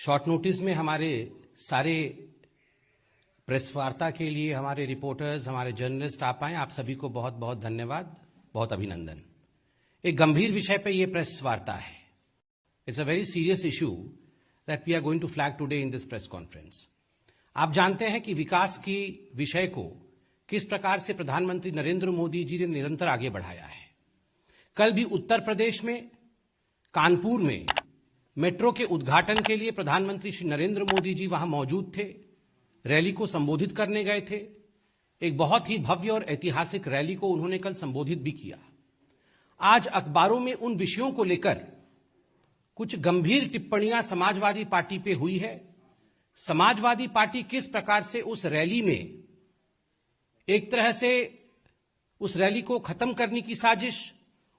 Short notice में हमारे सारे प्रेस वार्ता के लिए हमारे रिपोर्टर्स, हमारे जर्नलिस्ट आप आए, आप सभी को बहुत बहुत धन्यवाद, बहुत अभिनंदन। एक गंभीर विषय पे ये प्रेस वार्ता है। It's a very serious issue that we are going to flag today in this press conference. आप जानते हैं कि विकास की विषय को किस प्रकार से प्रधानमंत्री नरेंद्र मोदी जी ने निरंतर आगे बढ़ाया है। कल भी उत्तर प्रदेश में कानपुर में मेट्रो के उद्घाटन के लिए प्रधानमंत्री श्री नरेंद्र मोदी जी वहां मौजूद थे, रैली को संबोधित करने गए थे। एक बहुत ही भव्य और ऐतिहासिक रैली को उन्होंने कल संबोधित भी किया। आज अखबारों में उन विषयों को लेकर कुछ गंभीर टिप्पणियां समाजवादी पार्टी पे हुई है। समाजवादी पार्टी किस प्रकार से उस रैली में एक तरह से उस रैली को खत्म करने की साजिश,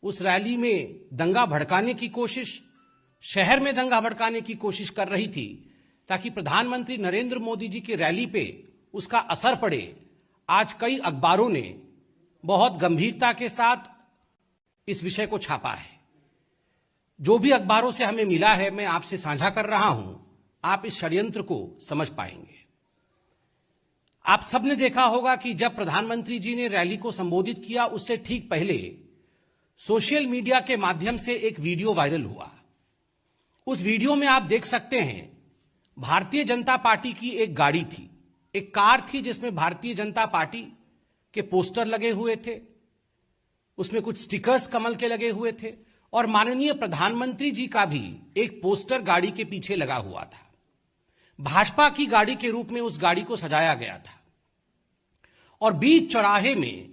उस रैली में दंगा भड़काने की कोशिश, शहर में दंगा भड़काने की कोशिश कर रही थी ताकि प्रधानमंत्री नरेंद्र मोदी जी की रैली पे उसका असर पड़े। आज कई अखबारों ने बहुत गंभीरता के साथ इस विषय को छापा है। जो भी अखबारों से हमें मिला है मैं आपसे साझा कर रहा हूं, आप इस षड्यंत्र को समझ पाएंगे। आप सबने देखा होगा कि जब प्रधानमंत्री जी ने रैली को संबोधित किया उससे ठीक पहले सोशल मीडिया के माध्यम से एक वीडियो वायरल हुआ। उस वीडियो में आप देख सकते हैं भारतीय जनता पार्टी की एक गाड़ी थी, एक कार थी जिसमें भारतीय जनता पार्टी के पोस्टर लगे हुए थे, उसमें कुछ स्टिकर्स कमल के लगे हुए थे और माननीय प्रधानमंत्री जी का भी एक पोस्टर गाड़ी के पीछे लगा हुआ था। भाजपा की गाड़ी के रूप में उस गाड़ी को सजाया गया था और बीच चौराहे में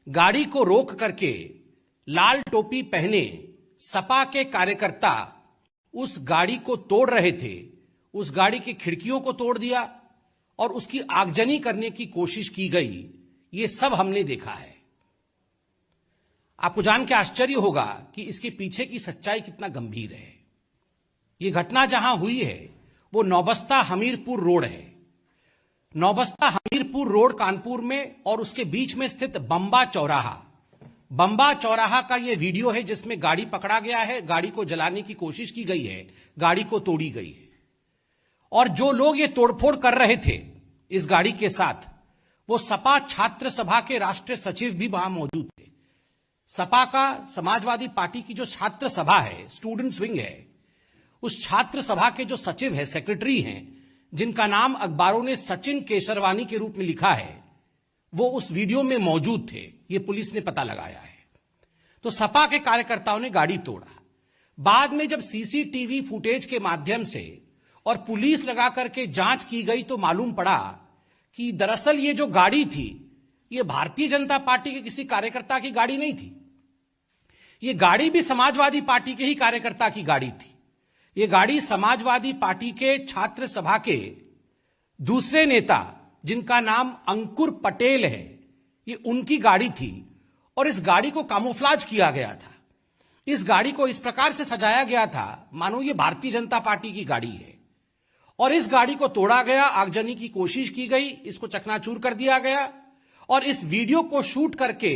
गाड़ी को रोक करके लाल टोपी पहने सपा के कार्यकर्ता उस गाड़ी को तोड़ रहे थे। उस गाड़ी की खिड़कियों को तोड़ दिया और उसकी आगजनी करने की कोशिश की गई। ये सब हमने देखा है। आपको जान के आश्चर्य होगा कि इसके पीछे की सच्चाई कितना गंभीर है। यह घटना जहां हुई है वो नौबस्ता हमीरपुर रोड है। नौबस्ता हमीरपुर रोड कानपुर में और उसके बीच में स्थित बंबा चौराहा का यह वीडियो है जिसमें गाड़ी पकड़ा गया है, गाड़ी को जलाने की कोशिश की गई है, गाड़ी को तोड़ी गई है और जो लोग ये तोड़फोड़ कर रहे थे इस गाड़ी के साथ वो सपा छात्र सभा के राष्ट्रीय सचिव भी वहां मौजूद थे। सपा का, समाजवादी पार्टी की जो छात्र सभा है, स्टूडेंट्स विंग है, उस छात्र सभा के जो सचिव है, सेक्रेटरी हैं, जिनका नाम अखबारों ने सचिन केसरवानी के रूप में लिखा है, वो उस वीडियो में मौजूद थे। ये पुलिस ने पता लगाया है। तो सपा के कार्यकर्ताओं ने गाड़ी तोड़ा। बाद में जब सीसीटीवी फुटेज के माध्यम से और पुलिस लगा करके जांच की गई तो मालूम पड़ा कि दरअसल ये जो गाड़ी थी ये भारतीय जनता पार्टी के किसी कार्यकर्ता की गाड़ी नहीं थी। ये गाड़ी भी समाजवादी पार्टी के ही कार्यकर्ता की गाड़ी थी। ये गाड़ी समाजवादी पार्टी के छात्र सभा के दूसरे नेता जिनका नाम अंकुर पटेल है, ये उनकी गाड़ी थी और इस गाड़ी को कामोफ्लाज किया गया था। इस गाड़ी को इस प्रकार से सजाया गया था मानो ये भारतीय जनता पार्टी की गाड़ी है और इस गाड़ी को तोड़ा गया, आगजनी की कोशिश की गई, इसको चकनाचूर कर दिया गया और इस वीडियो को शूट करके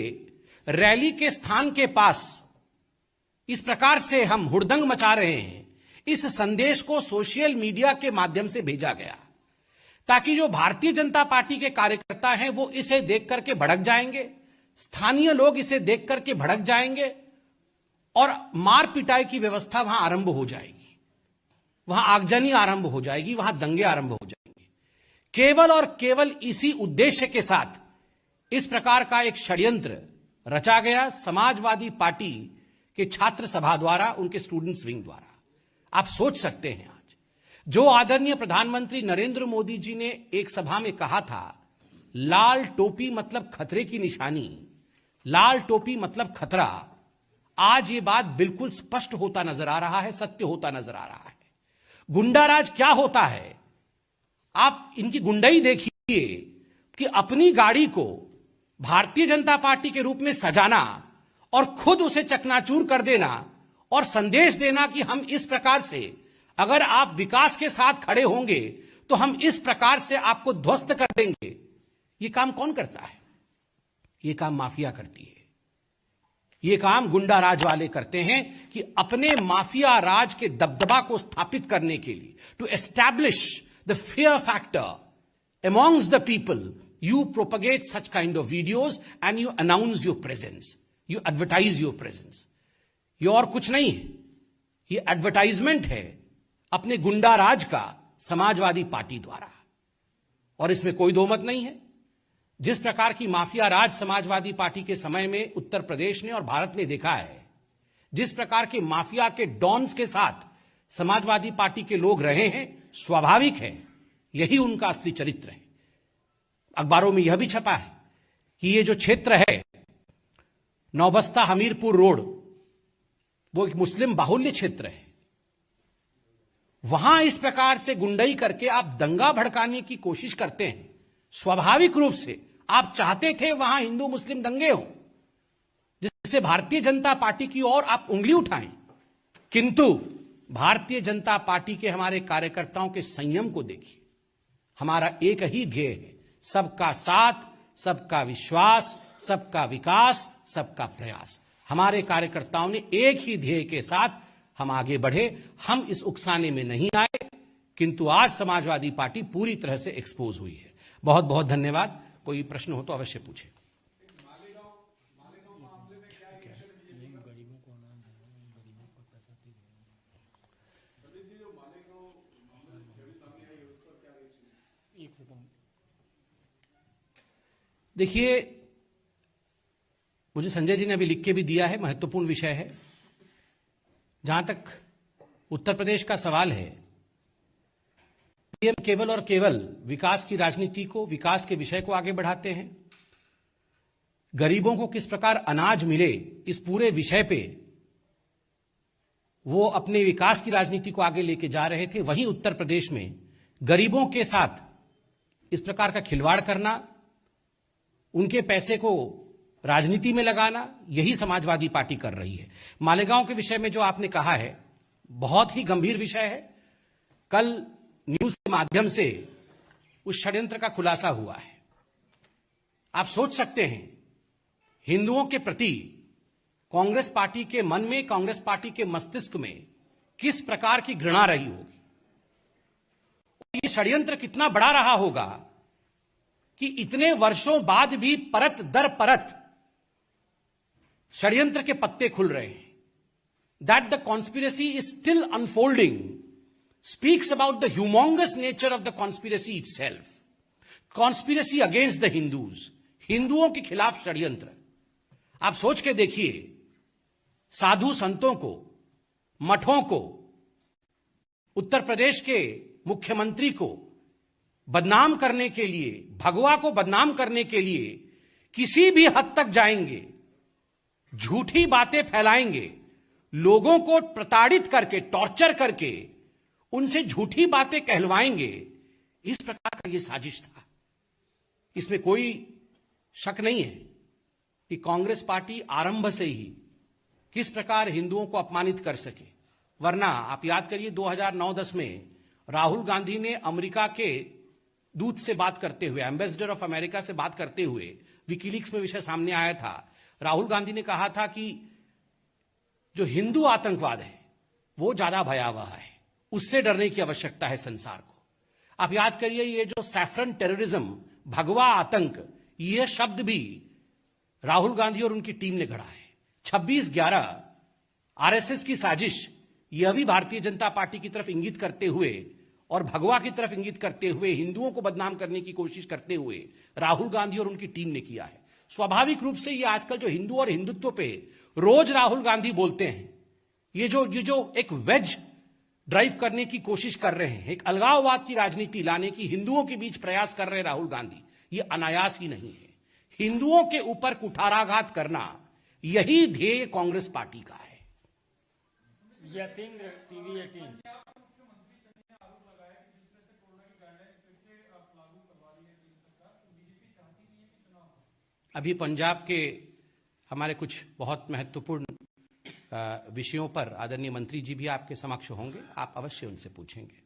रैली के स्थान के पास इस प्रकार से हम हुड़दंग मचा रहे हैं, इस संदेश को सोशल मीडिया के माध्यम से भेजा गया ताकि जो भारतीय जनता पार्टी के कार्यकर्ता हैं वो इसे देख करके भड़क जाएंगे, स्थानीय लोग इसे देख करके भड़क जाएंगे और मार पिटाई की व्यवस्था वहां आरंभ हो जाएगी, वहां आगजनी आरंभ हो जाएगी, वहां दंगे आरंभ हो जाएंगे। केवल और केवल इसी उद्देश्य के साथ इस प्रकार का एक षड्यंत्र रचा गया समाजवादी पार्टी के छात्र सभा द्वारा, उनके स्टूडेंट्स विंग द्वारा। आप सोच सकते हैं आज जो आदरणीय प्रधानमंत्री नरेंद्र मोदी जी ने एक सभा में कहा था, लाल टोपी मतलब खतरे की निशानी, लाल टोपी मतलब खतरा, आज ये बात बिल्कुल स्पष्ट होता नजर आ रहा है, सत्य होता नजर आ रहा है। गुंडाराज क्या होता है आप इनकी गुंडाई देखिए कि अपनी गाड़ी को भारतीय जनता पार्टी के रूप में सजाना और खुद उसे चकनाचूर कर देना और संदेश देना कि हम इस प्रकार से, अगर आप विकास के साथ खड़े होंगे तो हम इस प्रकार से आपको ध्वस्त कर देंगे। ये काम कौन करता है? ये काम माफिया करती है। ये काम गुंडा राज वाले करते हैं कि अपने माफिया राज के दबदबा को स्थापित करने के लिए, to establish the fear factor amongst the people, you propagate such kind of videos and you announce your presence, you advertise your presence. ये और कुछ नहीं है, ये एडवर्टाइजमेंट है अपने गुंडा राज का समाजवादी पार्टी द्वारा, और इसमें कोई दो मत नहीं है। जिस प्रकार की माफिया राज समाजवादी पार्टी के समय में उत्तर प्रदेश ने और भारत ने देखा है, जिस प्रकार के माफिया के डॉन्स के साथ समाजवादी पार्टी के लोग रहे हैं, स्वाभाविक है यही उनका असली चरित्र है। अखबारों में यह भी छपा है कि ये जो क्षेत्र है नौबस्ता हमीरपुर रोड, वो एक मुस्लिम बाहुल्य क्षेत्र है। वहां इस प्रकार से गुंडई करके आप दंगा भड़काने की कोशिश करते हैं। स्वाभाविक रूप से आप चाहते थे वहां हिंदू मुस्लिम दंगे हो, जिससे भारतीय जनता पार्टी की ओर आप उंगली उठाएं, किंतु भारतीय जनता पार्टी के हमारे कार्यकर्ताओं के संयम को देखिए। हमारा एक ही ध्येय है, सबका साथ, सबका विश्वास, सबका विकास, सबका प्रयास। हमारे कार्यकर्ताओं ने एक ही ध्येय के साथ हम आगे बढ़े। हम इस उकसाने में नहीं आए, किंतु आज समाजवादी पार्टी पूरी तरह से एक्सपोज हुई है। बहुत बहुत धन्यवाद। कोई प्रश्न हो तो अवश्य पूछे। देखिए, मुझे संजय जी ने अभी लिख के भी दिया है, महत्वपूर्ण विषय है। जहां तक उत्तर प्रदेश का सवाल है, पीएम केवल और केवल विकास की राजनीति को, विकास के विषय को आगे बढ़ाते हैं। गरीबों को किस प्रकार अनाज मिले, इस पूरे विषय पे वो अपने विकास की राजनीति को आगे लेके जा रहे थे। वहीं उत्तर प्रदेश में गरीबों के साथ इस प्रकार का खिलवाड़ करना, उनके पैसे को राजनीति में लगाना, यही समाजवादी पार्टी कर रही है। मालेगांव के विषय में जो आपने कहा है, बहुत ही गंभीर विषय है। कल न्यूज के माध्यम से उस षड्यंत्र का खुलासा हुआ है। आप सोच सकते हैं हिंदुओं के प्रति कांग्रेस पार्टी के मन में, कांग्रेस पार्टी के मस्तिष्क में किस प्रकार की घृणा रही होगी। ये षड्यंत्र कितना बड़ा रहा होगा कि इतने वर्षों बाद भी परत दर परत षड्यंत्र के पत्ते खुल रहे हैं। That the conspiracy is still unfolding speaks about the humongous nature of the conspiracy itself. Conspiracy against the Hindus, हिंदुओं के खिलाफ षड्यंत्र। आप सोच के देखिए, साधु संतों को, मठों को, उत्तर प्रदेश के मुख्यमंत्री को बदनाम करने के लिए, भगवा को बदनाम करने के लिए किसी भी हद तक जाएंगे, झूठी बातें फैलाएंगे, लोगों को प्रताड़ित करके, टॉर्चर करके उनसे झूठी बातें कहलवाएंगे। इस प्रकार का यह साजिश था। इसमें कोई शक नहीं है कि कांग्रेस पार्टी आरंभ से ही किस प्रकार हिंदुओं को अपमानित कर सके। वरना आप याद करिए 2009-10 में राहुल गांधी ने अमेरिका के दूत से बात करते हुए, एम्बेसडर ऑफ अमेरिका से बात करते हुए, विकीलीक्स में विषय सामने आया था। राहुल गांधी ने कहा था कि जो हिंदू आतंकवाद है वो ज्यादा भयावह है, उससे डरने की आवश्यकता है संसार को। आप याद करिए, ये जो सैफरन टेररिज्म, भगवा आतंक, यह शब्द भी राहुल गांधी और उनकी टीम ने गढ़ा है। 26/11 आरएसएस की साजिश, यह भी भारतीय जनता पार्टी की तरफ इंगित करते हुए और भगवा की तरफ इंगित करते हुए, हिंदुओं को बदनाम करने की कोशिश करते हुए राहुल गांधी और उनकी टीम ने किया है। स्वाभाविक रूप से ये आजकल जो हिंदू और हिंदुत्व पे रोज राहुल गांधी बोलते हैं, ये जो एक वेज ड्राइव करने की कोशिश कर रहे हैं, एक अलगाववाद की राजनीति लाने की हिंदुओं के बीच प्रयास कर रहे राहुल गांधी, ये अनायास ही नहीं है। हिंदुओं के ऊपर कुठाराघात करना, यही ध्येय कांग्रेस पार्टी का है। अभी पंजाब के हमारे कुछ बहुत महत्वपूर्ण विषयों पर आदरणीय मंत्री जी भी आपके समक्ष होंगे, आप अवश्य उनसे पूछेंगे।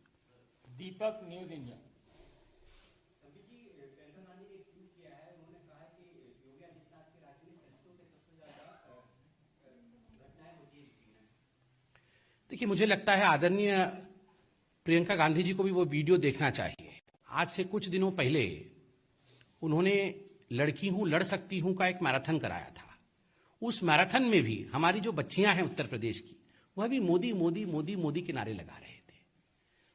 दीपक, न्यूज इंडिया। देखिए, मुझे लगता है आदरणीय प्रियंका गांधी जी को भी वो वीडियो देखना चाहिए। आज से कुछ दिनों पहले उन्होंने लड़की हूं लड़ सकती हूं का एक मैराथन कराया था। उस मैराथन में भी हमारी जो बच्चियां हैं उत्तर प्रदेश की, वह भी मोदी मोदी मोदी मोदी के नारे लगा रहे थे।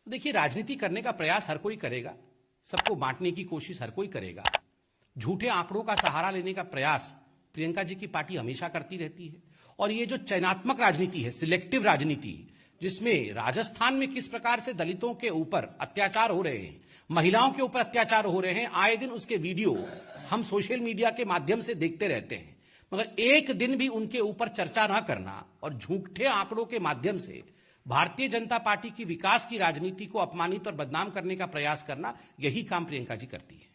तो देखिए, राजनीति करने का प्रयास हर कोई करेगा, सबको बांटने की कोशिश हर कोई करेगा। झूठे आंकड़ों का सहारा लेने का प्रयास प्रियंका जी की पार्टी हमेशा करती रहती है। और ये जो चयनात्मक राजनीति है, सिलेक्टिव राजनीति, जिसमें राजस्थान में किस प्रकार से दलितों के ऊपर अत्याचार हो रहे हैं, महिलाओं के ऊपर अत्याचार हो रहे हैं, आए दिन उसके वीडियो हम सोशल मीडिया के माध्यम से देखते रहते हैं, मगर एक दिन भी उनके ऊपर चर्चा न करना और झूठे आंकड़ों के माध्यम से भारतीय जनता पार्टी की विकास की राजनीति को अपमानित और बदनाम करने का प्रयास करना, यही काम प्रियंका जी करती है।